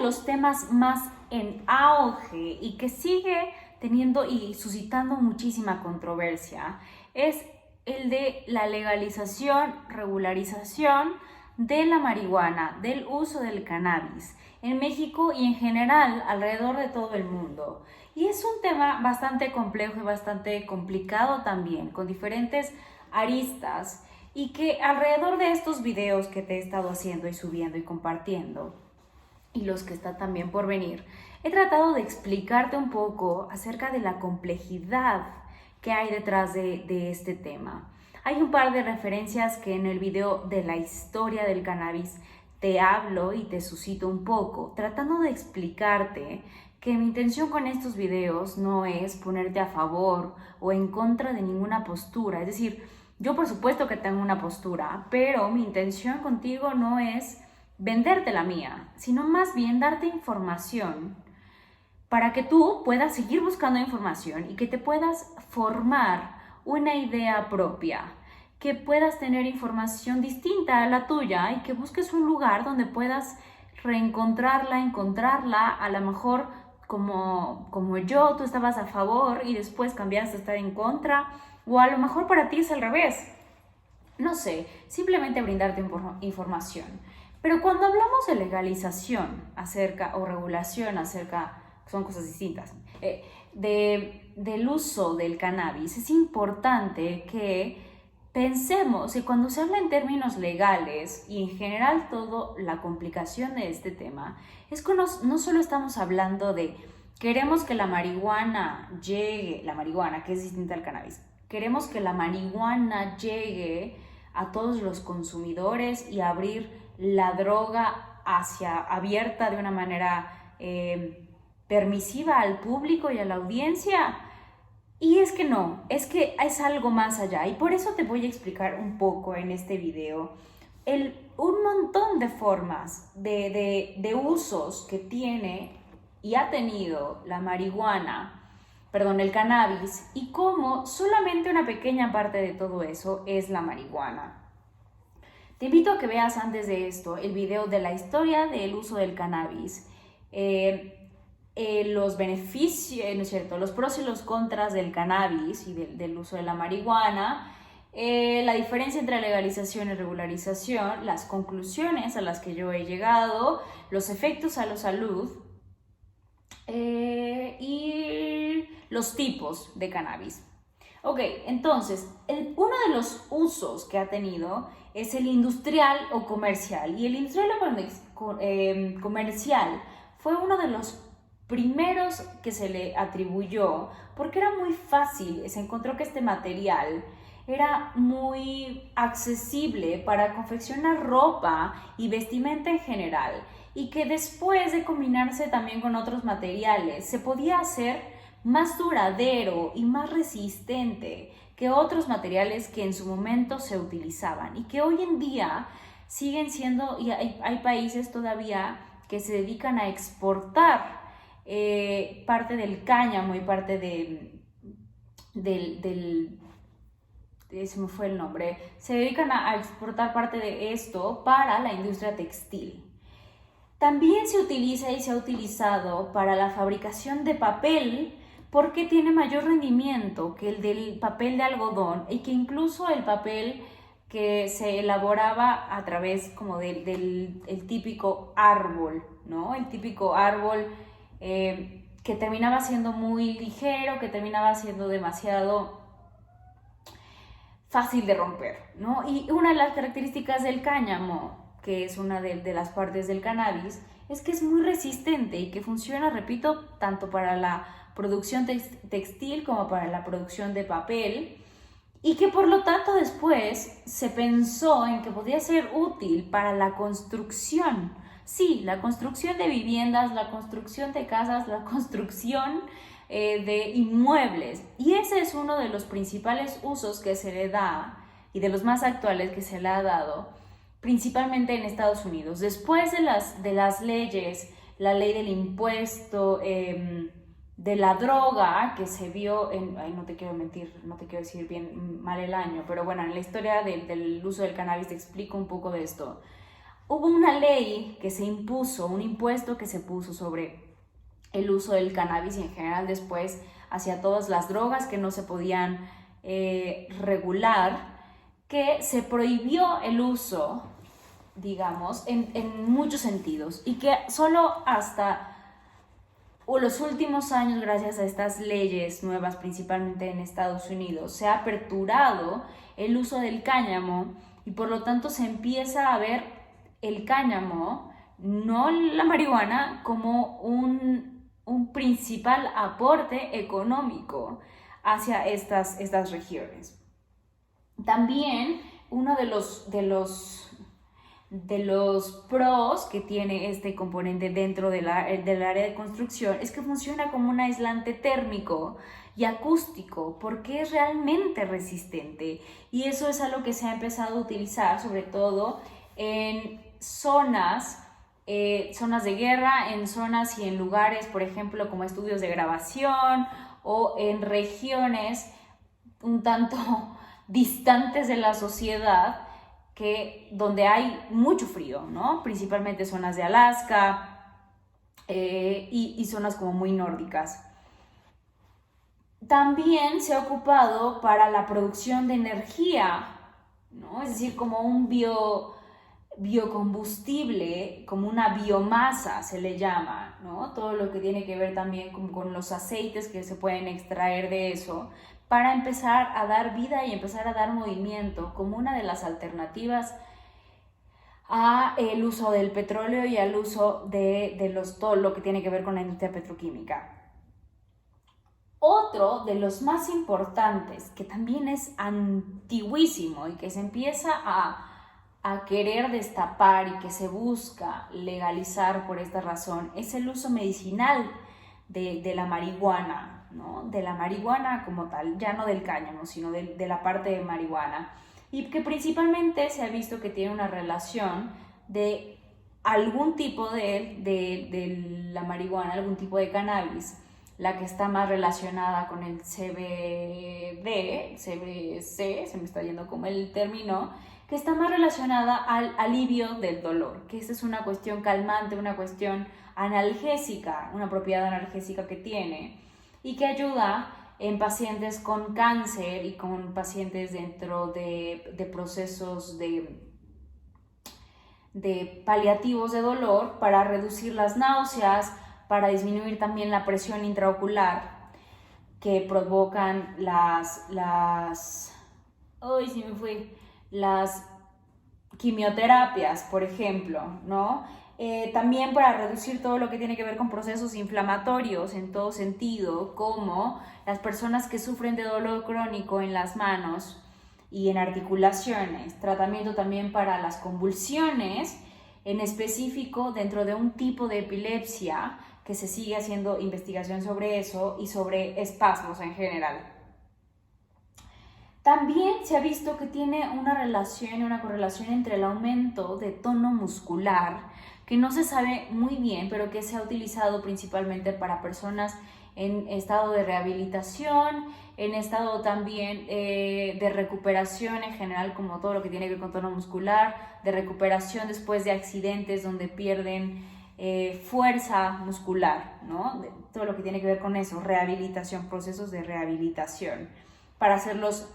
de los temas más en auge y que sigue teniendo y suscitando muchísima controversia es el de la legalización, regularización de la marihuana, del uso del cannabis en México y en general alrededor de todo el mundo. Y es un tema bastante complejo y bastante complicado también, con diferentes aristas, y que alrededor de estos videos que te he estado haciendo y subiendo y compartiendo, y los que están también por venir, he tratado de explicarte un poco acerca de la complejidad que hay detrás de este tema. Hay un par de referencias que en el video de la historia del cannabis te hablo y te suscito un poco, tratando de explicarte que mi intención con estos videos no es ponerte a favor o en contra de ninguna postura. Es decir, yo por supuesto que tengo una postura, pero mi intención contigo no es venderte la mía, sino más bien darte información para que tú puedas seguir buscando información y que te puedas formar una idea propia, que puedas tener información distinta a la tuya y que busques un lugar donde puedas reencontrarla, encontrarla, a lo mejor como yo, tú estabas a favor y después cambiaste a estar en contra, o a lo mejor para ti es al revés. No sé, simplemente brindarte información. Pero cuando hablamos de legalización o regulación acerca, son cosas distintas, del uso del cannabis, es importante que pensemos que cuando se habla en términos legales y en general toda la complicación de este tema, es que no solo estamos hablando de queremos que la marihuana llegue, la marihuana que es distinta al cannabis, queremos que la marihuana llegue a todos los consumidores y abrir la droga abierta de una manera permisiva al público y a la audiencia. Y es que no, es que es algo más allá, y por eso te voy a explicar un poco en este video un montón de formas de usos que tiene y ha tenido la marihuana, el cannabis, y cómo solamente una pequeña parte de todo eso es la marihuana. Te invito a que veas antes de esto el video de la historia del uso del cannabis, los beneficios, ¿no es cierto?, los pros y los contras del cannabis y del uso de la marihuana, la diferencia entre legalización y regularización, las conclusiones a las que yo he llegado, los efectos a la salud y los tipos de cannabis. Ok, entonces, uno de los usos que ha tenido es el industrial o comercial. Y el industrial o comercial fue uno de los primeros que se le atribuyó porque era muy fácil, se encontró que este material era muy accesible para confeccionar ropa y vestimenta en general, y que después de combinarse también con otros materiales se podía hacer más duradero y más resistente que otros materiales que en su momento se utilizaban y que hoy en día siguen siendo, y hay países todavía que se dedican a exportar parte del cáñamo y parte se me fue el nombre, se dedican a exportar parte de esto para la industria textil. También se utiliza y se ha utilizado para la fabricación de papel porque tiene mayor rendimiento que el del papel de algodón, y que incluso el papel que se elaboraba a través como del típico árbol, ¿no? El típico árbol que terminaba siendo muy ligero, que terminaba siendo demasiado fácil de romper, ¿no? Y una de las características del cáñamo, que es una de las partes del cannabis, es que es muy resistente y que funciona, repito, tanto para la producción textil como para la producción de papel, y que por lo tanto después se pensó en que podía ser útil para la construcción. Sí, la construcción de viviendas, la construcción de casas, la construcción de inmuebles. Y ese es uno de los principales usos que se le da y de los más actuales que se le ha dado, principalmente en Estados Unidos. Después de las leyes, la ley del impuesto, de la droga que se vio no te quiero mentir, no te quiero decir bien mal el año, pero bueno, en la historia del uso del cannabis te explico un poco de esto. hubo una ley que se impuso, un impuesto que se puso sobre el uso del cannabis y en general después hacia todas las drogas que no se podían regular, que se prohibió el uso, digamos, en muchos sentidos y que solo hasta los últimos años, gracias a estas leyes nuevas, principalmente en Estados Unidos, se ha aperturado el uso del cáñamo y por lo tanto se empieza a ver el cáñamo, no la marihuana, como un principal aporte económico hacia estas regiones. También uno de los pros que tiene este componente dentro del área de construcción es que funciona como un aislante térmico y acústico porque es realmente resistente y eso es algo que se ha empezado a utilizar sobre todo en zonas de guerra, en zonas y en lugares, por ejemplo, como estudios de grabación o en regiones un tanto distantes de la sociedad, donde hay mucho frío, ¿no? Principalmente zonas de Alaska y zonas como muy nórdicas. También se ha ocupado para la producción de energía, ¿no? Es decir, como un biocombustible, como una biomasa se le llama, ¿no? Todo lo que tiene que ver también con los aceites que se pueden extraer de eso, para empezar a dar vida y empezar a dar movimiento como una de las alternativas al uso del petróleo y al uso de todo lo que tiene que ver con la industria petroquímica. Otro de los más importantes, que también es antiguísimo y que se empieza a querer destapar y que se busca legalizar por esta razón, es el uso medicinal de la marihuana, ¿no? De la marihuana como tal, ya no del cáñamo, sino de la parte de marihuana, y que principalmente se ha visto que tiene una relación de algún tipo de la marihuana, algún tipo de cannabis, la que está más relacionada con el CBD, CBC, se me está yendo como el término, que está más relacionada al alivio del dolor, que esta es una cuestión calmante, una cuestión analgésica, una propiedad analgésica que tiene y que ayuda en pacientes con cáncer y con pacientes dentro de procesos de paliativos de dolor para reducir las náuseas, para disminuir también la presión intraocular que provocan las quimioterapias, por ejemplo, ¿no? También para reducir todo lo que tiene que ver con procesos inflamatorios en todo sentido, como las personas que sufren de dolor crónico en las manos y en articulaciones, tratamiento también para las convulsiones, en específico dentro de un tipo de epilepsia que se sigue haciendo investigación sobre eso y sobre espasmos en general. También se ha visto que tiene una relación y una correlación entre el aumento de tono muscular, que no se sabe muy bien, pero que se ha utilizado principalmente para personas en estado de rehabilitación, en estado también de recuperación en general, como todo lo que tiene que ver con tono muscular, de recuperación después de accidentes donde pierden fuerza muscular, ¿no? Todo lo que tiene que ver con eso, rehabilitación, procesos de rehabilitación, para hacerlos.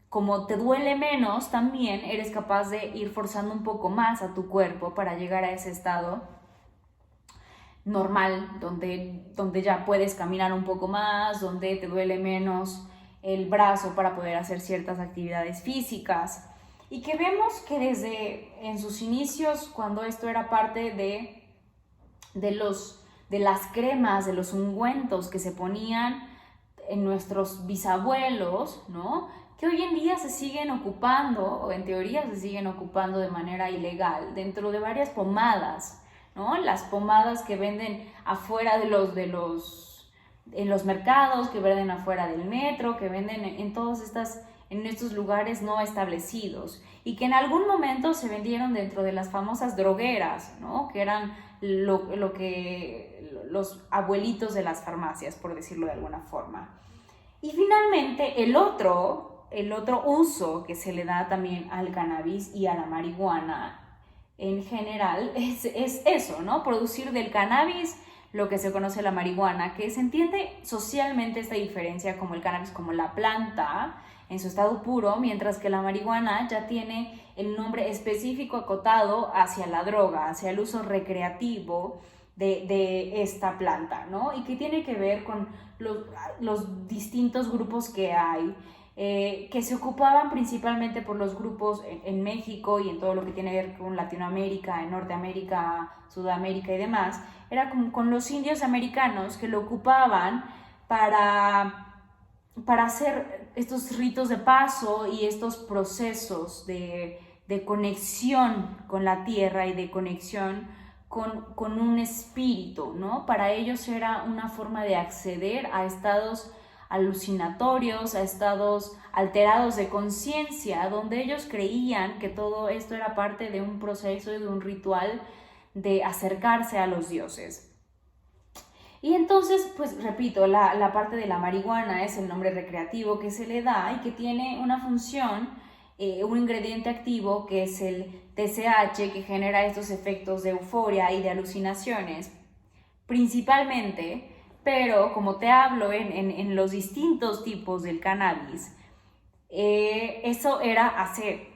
Como te duele menos, también eres capaz de ir forzando un poco más a tu cuerpo para llegar a ese estado normal, donde ya puedes caminar un poco más, donde te duele menos el brazo para poder hacer ciertas actividades físicas. Y que vemos que desde en sus inicios, cuando esto era parte de las cremas, de los ungüentos que se ponían en nuestros bisabuelos, ¿no? Que hoy en día se siguen ocupando, o en teoría se siguen ocupando de manera ilegal, dentro de varias pomadas, ¿no? Las pomadas que venden afuera en los mercados, que venden afuera del metro, que venden en estos lugares no establecidos, y que en algún momento se vendieron dentro de las famosas drogueras, ¿no? Que eran lo que los abuelitos de las farmacias, por decirlo de alguna forma. Y finalmente el otro uso que se le da también al cannabis y a la marihuana en general es eso, ¿no? Producir del cannabis lo que se conoce la marihuana, que se entiende socialmente esta diferencia como el cannabis como la planta en su estado puro, mientras que la marihuana ya tiene el nombre específico acotado hacia la droga, hacia el uso recreativo de esta planta, ¿no? Y que tiene que ver con los distintos grupos que hay, que se ocupaban principalmente por los grupos en México y en todo lo que tiene que ver con Latinoamérica, en Norteamérica, Sudamérica y demás, era con los indios americanos que lo ocupaban para hacer estos ritos de paso y estos procesos de conexión con la tierra y de conexión con un espíritu, ¿no? Para ellos era una forma de acceder a estados alucinatorios, a estados alterados de conciencia, donde ellos creían que todo esto era parte de un proceso y de un ritual de acercarse a los dioses. Y entonces, pues repito, la parte de la marihuana es el nombre recreativo que se le da y que tiene una función, un ingrediente activo que es el TCH, que genera estos efectos de euforia y de alucinaciones, principalmente. Pero como te hablo en los distintos tipos del cannabis, eso era hace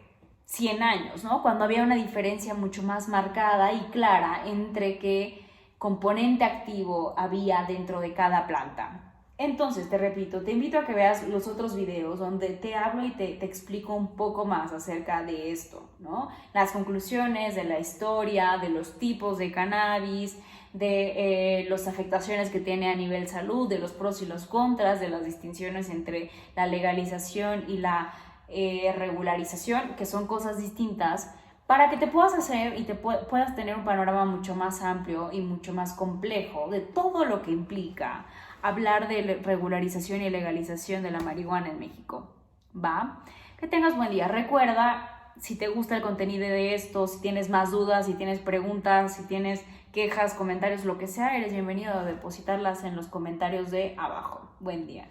100 años, ¿no? Cuando había una diferencia mucho más marcada y clara entre qué componente activo había dentro de cada planta. Entonces, te repito, te invito a que veas los otros videos donde te hablo y te explico un poco más acerca de esto, ¿no? Las conclusiones de la historia, de los tipos de cannabis, de las afectaciones que tiene a nivel salud, de los pros y los contras, de las distinciones entre la legalización y la regularización, que son cosas distintas, para que te puedas hacer y te puedas tener un panorama mucho más amplio y mucho más complejo de todo lo que implica hablar de regularización y legalización de la marihuana en México. ¿Va? Que tengas buen día. Recuerda, si te gusta el contenido de esto, si tienes más dudas, si tienes preguntas, si tienes quejas, comentarios, lo que sea, eres bienvenido a depositarlas en los comentarios de abajo. Buen día.